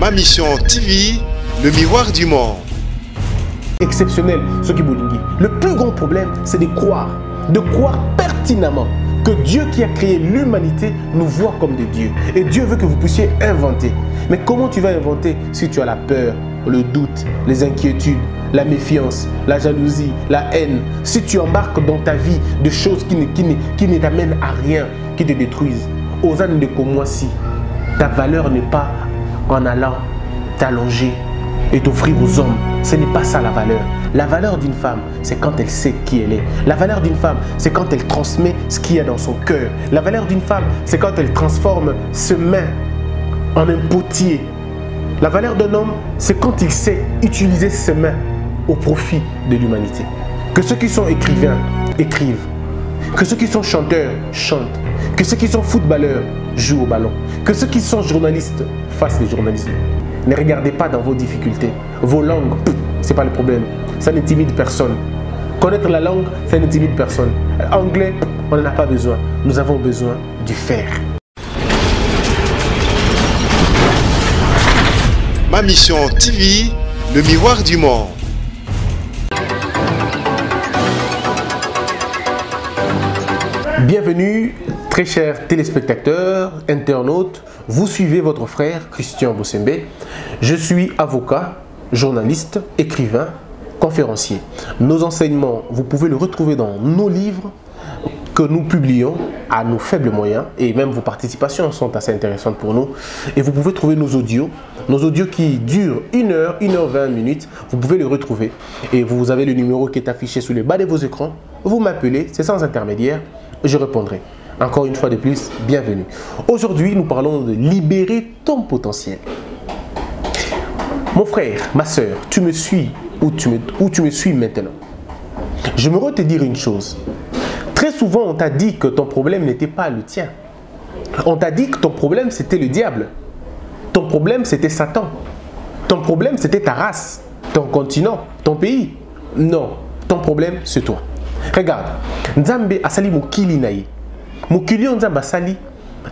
Ma mission TV, le miroir du monde. Exceptionnel, ce qui bolingi. Le plus grand problème, c'est de croire pertinemment que Dieu qui a créé l'humanité nous voit comme des dieux. Et Dieu veut que vous puissiez inventer. Mais comment tu vas inventer si tu as la peur, le doute, les inquiétudes, la méfiance, la jalousie, la haine? Si tu embarques dans ta vie de choses qui ne t'amènent à rien, qui te détruisent. Aux ânes de comme moi, si ta valeur n'est pas en allant t'allonger et t'offrir aux hommes. Ce n'est pas ça la valeur. La valeur d'une femme, c'est quand elle sait qui elle est. La valeur d'une femme, c'est quand elle transmet ce qu'il y a dans son cœur. La valeur d'une femme, c'est quand elle transforme ce main en un potier. La valeur d'un homme, c'est quand il sait utiliser ses mains au profit de l'humanité. Que ceux qui sont écrivains écrivent. Que ceux qui sont chanteurs chantent. Que ceux qui sont footballeurs jouent au ballon. Que ceux qui sont journalistes fassent le journalisme. Ne regardez pas dans vos difficultés. Vos langues, ce n'est pas le problème. Ça n'intimide personne. Connaître la langue, ça n'intimide personne. Anglais, on n'en a pas besoin. Nous avons besoin du faire. Ma mission TV, le miroir du monde. Bienvenue, très chers téléspectateurs, internautes. Vous suivez votre frère Christian Bossembe. Je suis avocat, journaliste, écrivain, conférencier. Nos enseignements, vous pouvez le retrouver dans nos livres que nous publions à nos faibles moyens, et même vos participations sont assez intéressantes pour nous. Et vous pouvez trouver nos audios qui durent 1 heure, 1 heure 20 minutes. Vous pouvez les retrouver et vous avez le numéro qui est affiché sous le bas de vos écrans. Vous m'appelez, c'est sans intermédiaire, je répondrai. Encore une fois de plus, bienvenue. Aujourd'hui, nous parlons de libérer ton potentiel. Mon frère, ma soeur, tu me suis où tu me suis maintenant. J'aimerais te dire une chose. Très souvent, on t'a dit que ton problème n'était pas le tien. On t'a dit que ton problème, c'était le diable. Ton problème, c'était Satan. Ton problème, c'était ta race, ton continent, ton pays. Non, ton problème, c'est toi. Regarde, Nzambe asali mokili na ye. Mokili Nzambe asali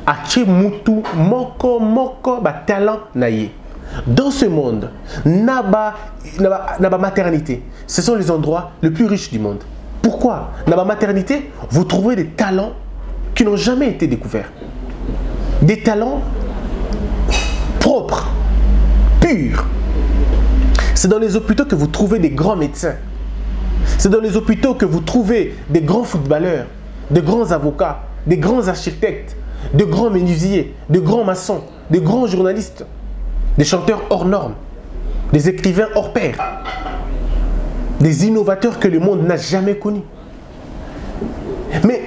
ache mutu moko ba talent na ye. Dans ce monde, naba maternité, ce sont les endroits les plus riches du monde. Pourquoi? Dans la maternité, vous trouvez des talents qui n'ont jamais été découverts. Des talents propres, purs. C'est dans les hôpitaux que vous trouvez des grands médecins. C'est dans les hôpitaux que vous trouvez des grands footballeurs, des grands avocats, des grands architectes, de grands menuisiers, de grands maçons, de grands journalistes, des chanteurs hors normes, des écrivains hors pair. Des innovateurs que le monde n'a jamais connus. Mais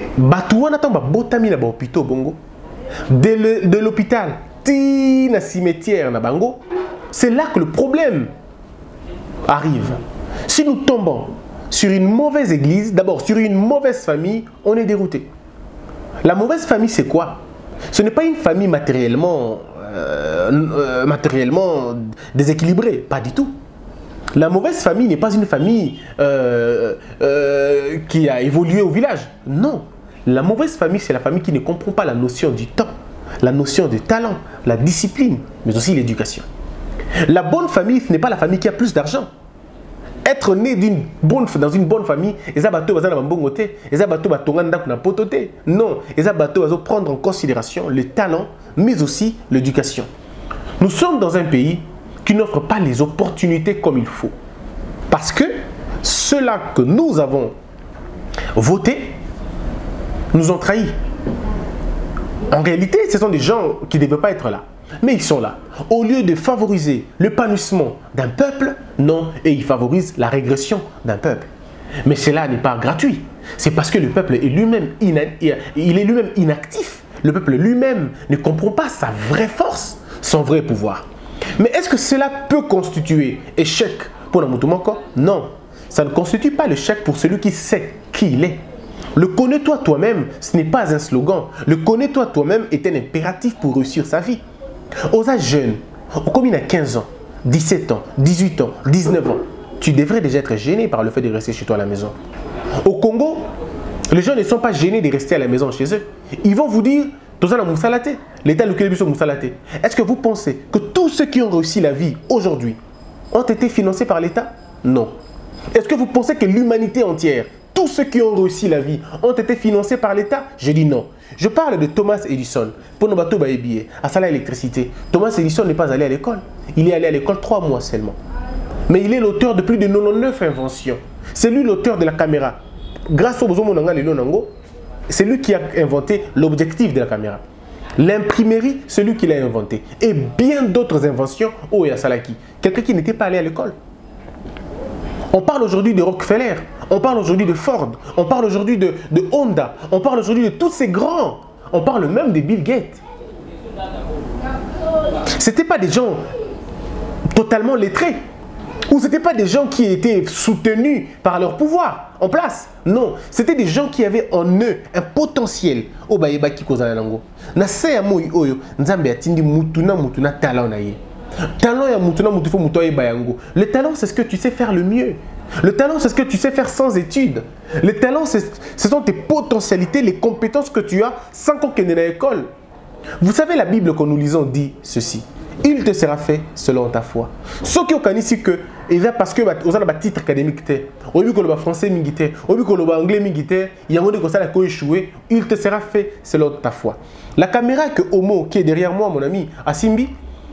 de l'hôpital, na cimetière na bango, c'est là que le problème arrive. Si nous tombons sur une mauvaise église, d'abord sur une mauvaise famille, on est dérouté. La mauvaise famille, c'est quoi? Ce n'est pas une famille matériellement déséquilibrée, pas du tout. La mauvaise famille n'est pas une famille qui a évolué au village. Non. La mauvaise famille, c'est la famille qui ne comprend pas la notion du temps, la notion du talent, la discipline, mais aussi l'éducation. La bonne famille, ce n'est pas la famille qui a plus d'argent. Être né dans une bonne famille, non, prendre en considération le talent, mais aussi l'éducation. Nous sommes dans un pays qui n'offre pas les opportunités comme il faut. Parce que ceux-là que nous avons votés nous ont trahis. En réalité, ce sont des gens qui ne devaient pas être là. Mais ils sont là. Au lieu de favoriser l'épanouissement d'un peuple, non, et ils favorisent la régression d'un peuple. Mais cela n'est pas gratuit. C'est parce que le peuple est lui-même inactif. Le peuple lui-même ne comprend pas sa vraie force, son vrai pouvoir. Mais est-ce que cela peut constituer échec pour la Mutumoko? Non, ça ne constitue pas l'échec pour celui qui sait qui il est. Le connais-toi toi-même, ce n'est pas un slogan. Le connais-toi toi-même est un impératif pour réussir sa vie. Aux âges jeunes, comme il a 15 ans, 17 ans, 18 ans, 19 ans, tu devrais déjà être gêné par le fait de rester chez toi à la maison. Au Congo, les gens ne sont pas gênés de rester à la maison chez eux. Ils vont vous dire, L'État est-ce que vous pensez que tous ceux qui ont réussi la vie aujourd'hui ont été financés par l'État? Non. Est-ce que vous pensez que l'humanité entière, tous ceux qui ont réussi la vie, ont été financés par l'État? Je dis non. Je parle de Thomas Edison. Pour nos bateaux, à l'électricité. Thomas Edison n'est pas allé à l'école. Il est allé à l'école 3 mois seulement. Mais il est l'auteur de plus de 99 inventions. C'est lui l'auteur de la caméra. Grâce au c'est lui qui a inventé l'objectif de la caméra. L'imprimerie, c'est lui qui l'a inventé. Et bien d'autres inventions au Yasalaki. Quelqu'un qui n'était pas allé à l'école. On parle aujourd'hui de Rockefeller, on parle aujourd'hui de Ford, on parle aujourd'hui de Honda, on parle aujourd'hui de tous ces grands. On parle même de Bill Gates. Ce n'étaient pas des gens totalement lettrés. Ou ce n'étaient pas des gens qui étaient soutenus par leur pouvoir en place. Non, c'était des gens qui avaient en eux un potentiel. Le talent, c'est ce que tu sais faire le mieux. Le talent, c'est ce que tu sais faire sans études. Le talent, ce sont tes potentialités, les compétences que tu as sans qu'on ait à l'école. Vous savez, la Bible que nous lisons dit ceci. Il te sera fait selon ta foi. Ce qui est ici que, parce que vous avez un titre académique, au lieu que le français militaire, au lieu que le anglais militaire, il y a un moment que échoué, il te sera fait selon ta foi. La caméra que Homo, qui est derrière moi, mon ami, à Simbi,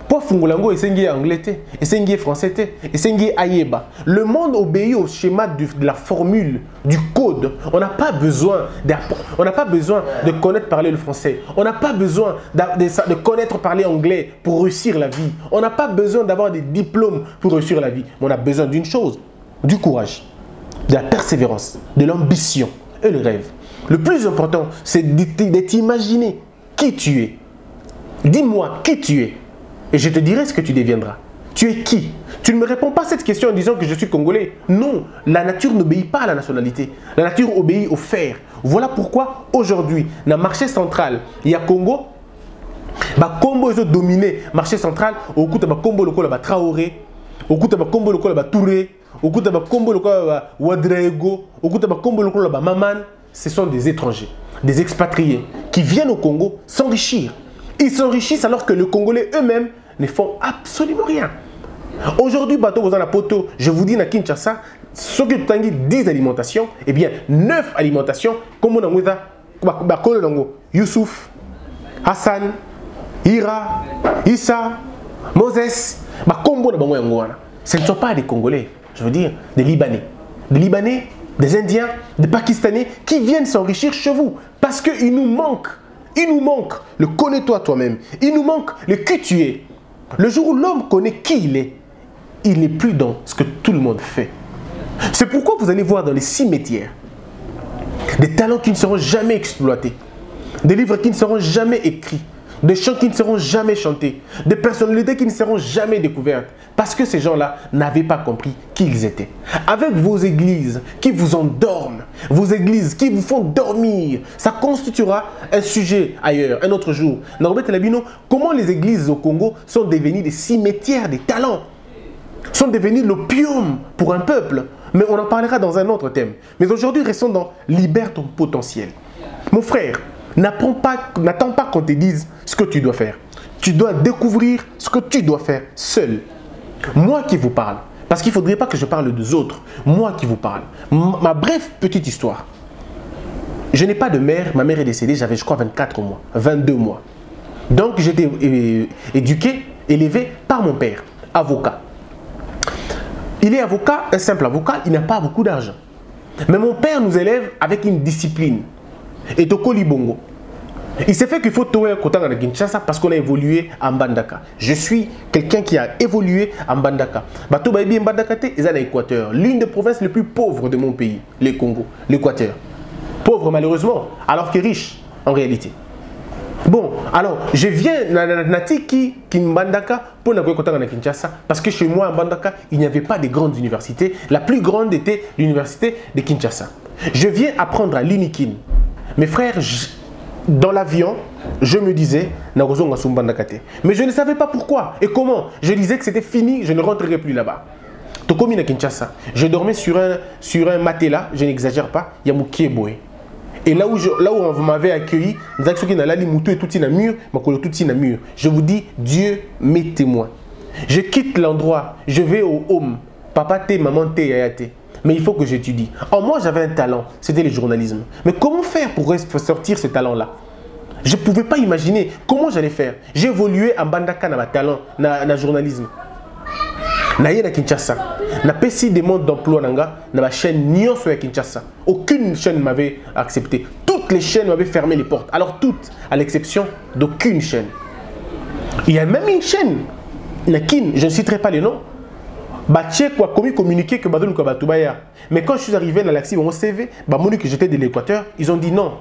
pour Fungolango, et c'est anglais, et c'est français, et c'est Ayeba. Le monde obéit au schéma de la formule, du code. On n'a pas besoin de connaître parler le français. On n'a pas besoin de connaître parler anglais pour réussir la vie. On n'a pas besoin d'avoir des diplômes pour réussir la vie. Mais on a besoin d'une chose, du courage, de la persévérance, de l'ambition et le rêve. Le plus important, c'est de t'imaginer qui tu es. Dis-moi qui tu es. Et je te dirai ce que tu deviendras. Tu es qui? Tu ne me réponds pas à cette question en disant que je suis congolais. Non, la nature n'obéit pas à la nationalité. La nature obéit au faire. Voilà pourquoi aujourd'hui, dans le marché central, il y a Congo. Congo est dominé. Marché central, au coup de Congo, le Congo, Traoré. Au coup de Congo, le Congo, Touré. Au coup de Congo, le Congo, Ouadraogo. Au coup de Congo, le Congo, Maman. Ce sont des étrangers, des expatriés qui viennent au Congo s'enrichir. Ils s'enrichissent alors que les Congolais eux-mêmes ne font absolument rien. Aujourd'hui, je vous dis à Kinshasa, ce que tu as dit 10 alimentations, eh bien 9 alimentations, comme on a Youssouf, Hassan, Ira, Issa, Moses, ce ne sont pas des Congolais, je veux dire des Libanais. Des Libanais, des Indiens, des Pakistanais qui viennent s'enrichir chez vous parce qu'il nous manque. Il nous manque le connais-toi toi-même. Il nous manque le qui tu es. Le jour où l'homme connaît qui il n'est plus dans ce que tout le monde fait. C'est pourquoi vous allez voir dans les cimetières des talents qui ne seront jamais exploités, des livres qui ne seront jamais écrits, des chants qui ne seront jamais chantés, des personnalités qui ne seront jamais découvertes, parce que ces gens-là n'avaient pas compris qui ils étaient. Avec vos églises qui vous endorment, vos églises qui vous font dormir, ça constituera un sujet ailleurs, un autre jour. Norbert Labino, comment les églises au Congo sont devenues des cimetières des talents, sont devenues l'opium pour un peuple. Mais on en parlera dans un autre thème. Mais aujourd'hui, restons dans libère ton potentiel. Mon frère, n'attends pas qu'on te dise ce que tu dois faire. Tu dois découvrir ce que tu dois faire seul. Moi qui vous parle, parce qu'il ne faudrait pas que je parle des autres. Moi qui vous parle. Ma brève petite histoire. Je n'ai pas de mère, ma mère est décédée, j'avais je crois 24 mois, 22 mois. Donc j'étais éduqué, élevé par mon père, avocat. Il est avocat, un simple avocat, il n'a pas beaucoup d'argent. Mais mon père nous élève avec une discipline. Et Toko Libongo. Il s'est fait qu'il faut trouver un côté de Kinshasa parce qu'on a évolué à Mbandaka. Je suis quelqu'un qui a évolué à Mbandaka. Bato Baïbi Mbandaka, ils sont à l'Équateur. L'une des provinces les plus pauvres de mon pays, le Congo, l'Équateur. Pauvre malheureusement, alors que riche en réalité. Bon, alors je viens Natiki Mbandaka pour la Kinshasa parce que chez moi à Mbandaka, il n'y avait pas de grandes universités. La plus grande était l'université de Kinshasa. Je viens apprendre à l'Unikin. Mes frères, dans l'avion, je me disais, mais je ne savais pas pourquoi et comment. Je disais que c'était fini, je ne rentrerai plus là-bas. Je dormais sur un matelas, je n'exagère pas, il y a mon Kieboé. Et là où on m'avait accueilli, je vous dis, Dieu m'est témoin. Je quitte l'endroit, je vais au home. Papa t'es, maman t'es, yaya t'es. Mais il faut que j'étudie. En moi, j'avais un talent, c'était le journalisme. Mais comment faire pour sortir ce talent-là? Je ne pouvais pas imaginer comment j'allais faire. J'ai évolué en bandaka dans ma talent, dans le journalisme. Naye na Kinshasa. Na pesi demande d'emploi nanga na ma chaîne Nyonso à Kinshasa. Aucune chaîne m'avait accepté. Toutes les chaînes m'avaient fermé les portes. Alors toutes, à l'exception d'aucune chaîne. Il y a même une chaîne, Nakin, je ne citerai pas les noms. Baché quoi communiqué que Badou Batubaya. Mais quand je suis arrivé dans l'accès mon CV, Bamoni que j'étais de l'Équateur, ils ont dit non.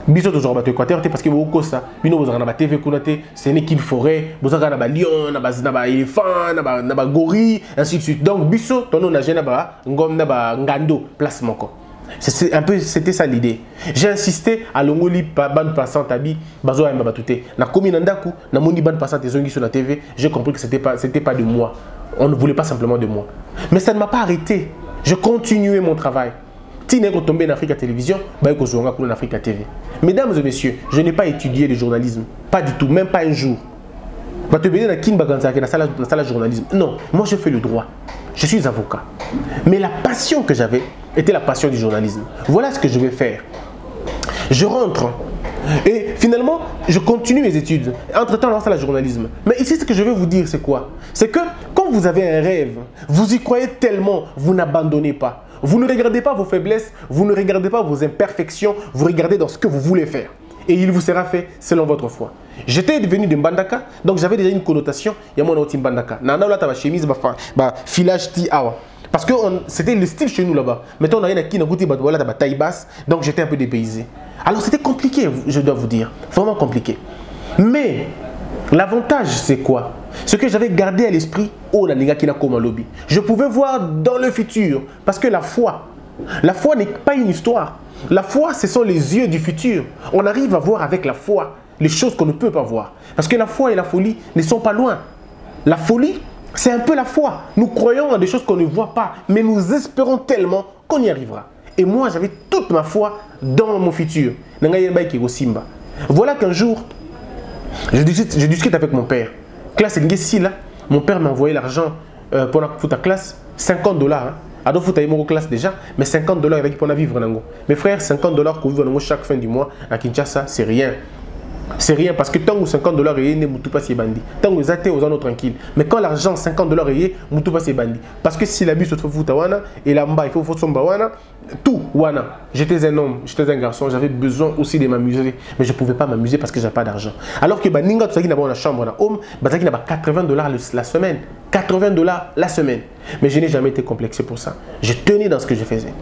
Biso toujours bateau Équateur parce que vous ça, bino vous avez TV kunate, c'est une équipe forêt, vous avez un lion, un éléphant, un gorille, ainsi de suite. Donc biso ton nom n'a jamais ngom na ngando place moko. C'est un peu c'était ça l'idée. J'ai insisté à l'ongoli bande passante abi bazo amba batute. Na komi nandaku, na moni bande passante zongi sur la TV, j'ai compris que c'était pas de moi. On ne voulait pas simplement de moi. Mais ça ne m'a pas arrêté. Je continuais mon travail. Si vous tombez en Afrique à télévision, vous allez en Afrique à TV. Mesdames et messieurs, je n'ai pas étudié le journalisme. Pas du tout, même pas un jour. Vous allez dans le journalisme. Non, moi je fais le droit. Je suis avocat. Mais la passion que j'avais était la passion du journalisme. Voilà ce que je vais faire. Je rentre. Et finalement, je continue mes études. Entre-temps, on lance le journalisme. Mais ici, ce que je veux vous dire, c'est quoi? C'est que quand vous avez un rêve, vous y croyez tellement, vous n'abandonnez pas. Vous ne regardez pas vos faiblesses, vous ne regardez pas vos imperfections, vous regardez dans ce que vous voulez faire. Et il vous sera fait selon votre foi. J'étais devenu de Mbandaka, donc j'avais déjà une connotation. Il y a mon outil Mbandaka. Nana là, ta chemise, filage ti awa. Parce que c'était le style chez nous là-bas. Maintenant, on a une qui n'a goûté ta taille basse, donc j'étais un peu dépaysé. Alors c'était compliqué, je dois vous dire, vraiment compliqué. Mais l'avantage, c'est quoi? Ce que j'avais gardé à l'esprit, je pouvais voir dans le futur. Parce que la foi n'est pas une histoire. La foi, ce sont les yeux du futur. On arrive à voir avec la foi les choses qu'on ne peut pas voir. Parce que la foi et la folie ne sont pas loin. La folie, c'est un peu la foi. Nous croyons en des choses qu'on ne voit pas, mais nous espérons tellement qu'on y arrivera. Et moi, j'avais toute ma foi dans mon futur. Voilà qu'un jour, je discute avec mon père. Classe là, mon père m'a envoyé l'argent pour la classe, $50. Alors, vous avez mon classe déjà, mais $50 avec pour vivre. Mes frères, $50 pour vivre chaque fin du mois à Kinshasa, c'est rien. C'est rien parce que tant que $50 est né, Moutou pas c'est bandit. Tant que vous êtes aux gens tranquilles. Mais quand l'argent $50 est, Moutou pas c'est bandit. Parce que si la bus se trouve wana et là-bas il faut faire son wana, tout wana. J'étais un homme, j'étais un garçon, j'avais besoin aussi de m'amuser, mais je ne pouvais pas m'amuser parce que j'avais pas d'argent. Alors que baninga tout ça qui n'a pas la chambre na home, bah qui n'a pas $80 la semaine, $80 la semaine. Mais je n'ai jamais été complexé pour ça. Je tenais dans ce que je faisais.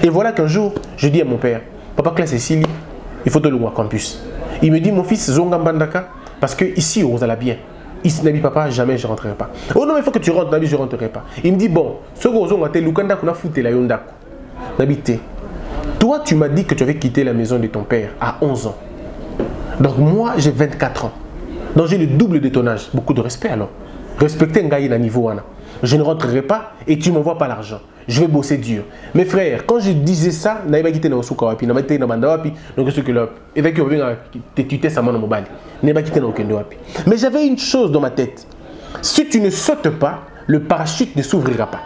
Et voilà qu'un jour, je dis à mon père, papa classe ici, il faut te louer à campus. Il me dit, mon fils, Zonga Mbandaka, parce que ici, on va bien. Ici, Nabi papa, jamais je ne rentrerai pas. Oh non, il faut que tu rentres, Nabi, je ne rentrerai pas. Il me dit, bon, ce que vous avez Lukanda, qu'on a foutu la Yondaku. Nabi, toi, tu m'as dit que tu avais quitté la maison de ton père à 11 ans. Donc moi, j'ai 24 ans. Donc j'ai le double de ton âge. Beaucoup de respect alors. Respecter un gars à niveau. Je ne rentrerai pas et tu ne m'envoies pas l'argent. Je vais bosser dur. Mes frères, quand je disais ça, je n'avais pas quitté dans le souk, je n'avais pas quitté dans le bandawapi, donc ce que là, et avec tu tutais sa main dans mon bal, je n'avais pas quitté dans le bandawapi. Mais j'avais une chose dans ma tête. Si tu ne sautes pas, le parachute ne s'ouvrira pas.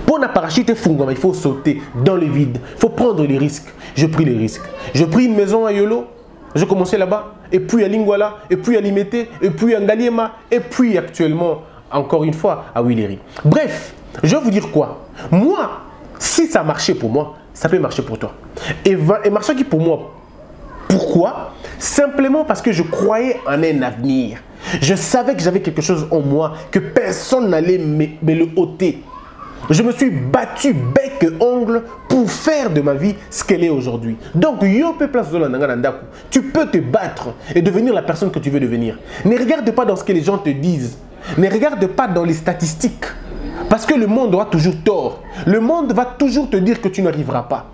Pour un parachute il faut sauter dans le vide. Il faut prendre les risques. Je pris les risques. Je pris une maison à Yolo. Je commençais là-bas. Et puis à Lingwala. Et puis à Limete. Et puis à Ngaliema. Et puis actuellement, encore une fois, à Willery. Bref. Je vais vous dire quoi? Moi, si ça marchait pour moi, ça peut marcher pour toi. Et marcher qui pour moi? Pourquoi? Simplement parce que je croyais en un avenir. Je savais que j'avais quelque chose en moi, que personne n'allait me le ôter. Je me suis battu bec et ongle pour faire de ma vie ce qu'elle est aujourd'hui. Donc, tu peux te battre et devenir la personne que tu veux devenir. Ne regarde pas dans ce que les gens te disent. Ne regarde pas dans les statistiques. Parce que le monde aura toujours tort. Le monde va toujours te dire que tu n'arriveras pas.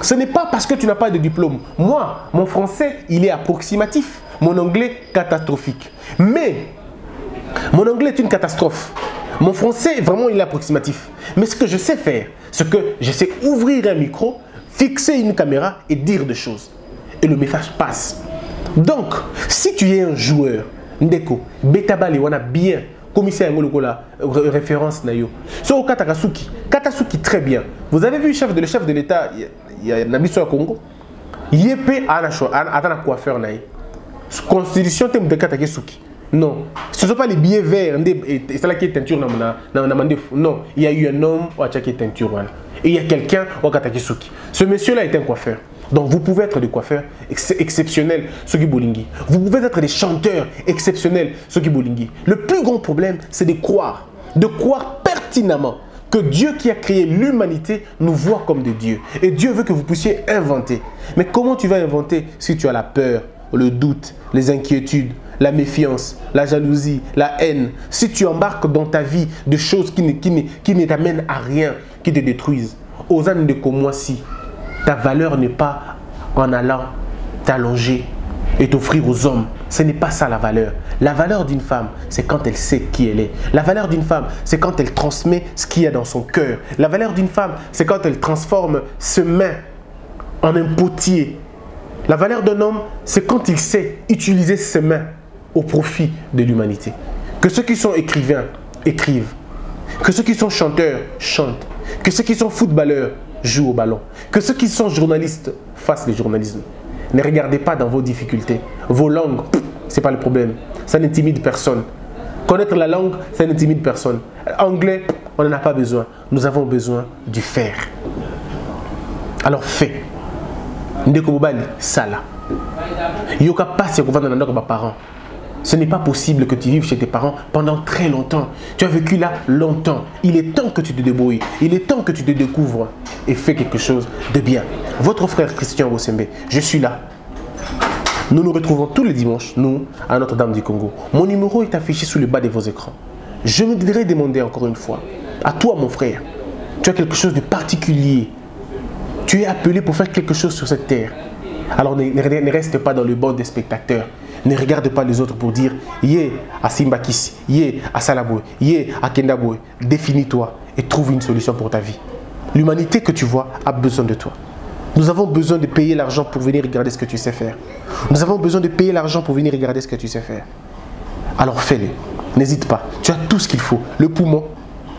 Ce n'est pas parce que tu n'as pas de diplôme. Moi, mon français, il est approximatif. Mon anglais, catastrophique. Mais, mon anglais est une catastrophe. Mon français, vraiment, il est approximatif. Mais ce que je sais faire, c'est que je sais ouvrir un micro, fixer une caméra et dire des choses. Et le message passe. Donc, si tu es un joueur, Ndeko, Betabali, on a bien, commissaire Ngolokola, référence Nayo. So Katasuki, Katasuki très bien. Vous avez vu le chef de l'État, il y a Nabiso au Congo. Yépé à la coiffeur Naï. Constitution thème de Katasuki. Non, ce ne sont pas les billets verts et c'est là qui est teinture. Non, il y a eu un homme qui est teinture. Et il y a quelqu'un au Katasuki. Ce monsieur-là est un coiffeur. Donc vous pouvez être des coiffeurs exceptionnels, ceux qui bolingi. Vous pouvez être des chanteurs exceptionnels, ceux qui bolingi. Le plus grand problème, c'est de croire pertinemment que Dieu qui a créé l'humanité nous voit comme des dieux. Et Dieu veut que vous puissiez inventer. Mais comment tu vas inventer si tu as la peur, le doute, les inquiétudes, la méfiance, la jalousie, la haine? Si tu embarques dans ta vie de choses qui ne t'amènent à rien, qui te détruisent. Aux ânes de comme moi, si ta valeur n'est pas en allant t'allonger et t'offrir aux hommes. Ce n'est pas ça la valeur. La valeur d'une femme, c'est quand elle sait qui elle est. La valeur d'une femme, c'est quand elle transmet ce qu'il y a dans son cœur. La valeur d'une femme, c'est quand elle transforme ses mains en un potier. La valeur d'un homme, c'est quand il sait utiliser ses mains au profit de l'humanité. Que ceux qui sont écrivains écrivent. Que ceux qui sont chanteurs chantent. Que ceux qui sont footballeurs jouent au ballon. Que ceux qui sont journalistes fassent le journalisme. Ne regardez pas dans vos difficultés. Vos langues, ce n'est pas le problème. Ça n'intimide personne. Connaître la langue, ça n'intimide personne. Anglais, on n'en a pas besoin. Nous avons besoin du faire. Alors fais. Ndeko Bobali, ça là. Yoka pas si on va dans nos parents. Ce n'est pas possible que tu vives chez tes parents pendant très longtemps. Tu as vécu là longtemps. Il est temps que tu te débrouilles. Il est temps que tu te découvres et fais quelque chose de bien. Votre frère Christian Bosembe, je suis là. Nous nous retrouvons tous les dimanches, nous, à Notre-Dame du Congo. Mon numéro est affiché sous le bas de vos écrans. Je me voudrais demander encore une fois, à toi mon frère, tu as quelque chose de particulier. Tu es appelé pour faire quelque chose sur cette terre. Alors ne reste pas dans le banc des spectateurs. Ne regarde pas les autres pour dire yé à Simbakis, yé à Salaboué, yé à Kendaboué. Définis-toi et trouve une solution pour ta vie. L'humanité que tu vois a besoin de toi. Nous avons besoin de payer l'argent pour venir regarder ce que tu sais faire. Nous avons besoin de payer l'argent pour venir regarder ce que tu sais faire. Alors fais-le. N'hésite pas. Tu as tout ce qu'il faut. Le poumon,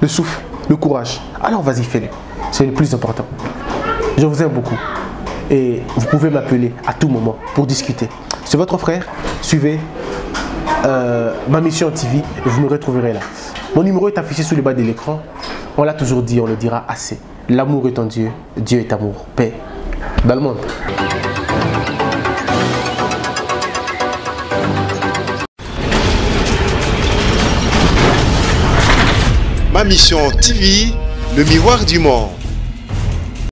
le souffle, le courage. Alors vas-y, fais-le. C'est le plus important. Je vous aime beaucoup. Et vous pouvez m'appeler à tout moment pour discuter. C'est votre frère. Suivez ma mission TV et vous me retrouverez là. Mon numéro est affiché sous le bas de l'écran. On l'a toujours dit, on le dira assez. L'amour est en Dieu. Dieu est amour. Paix dans le monde. Ma mission TV, le miroir du monde.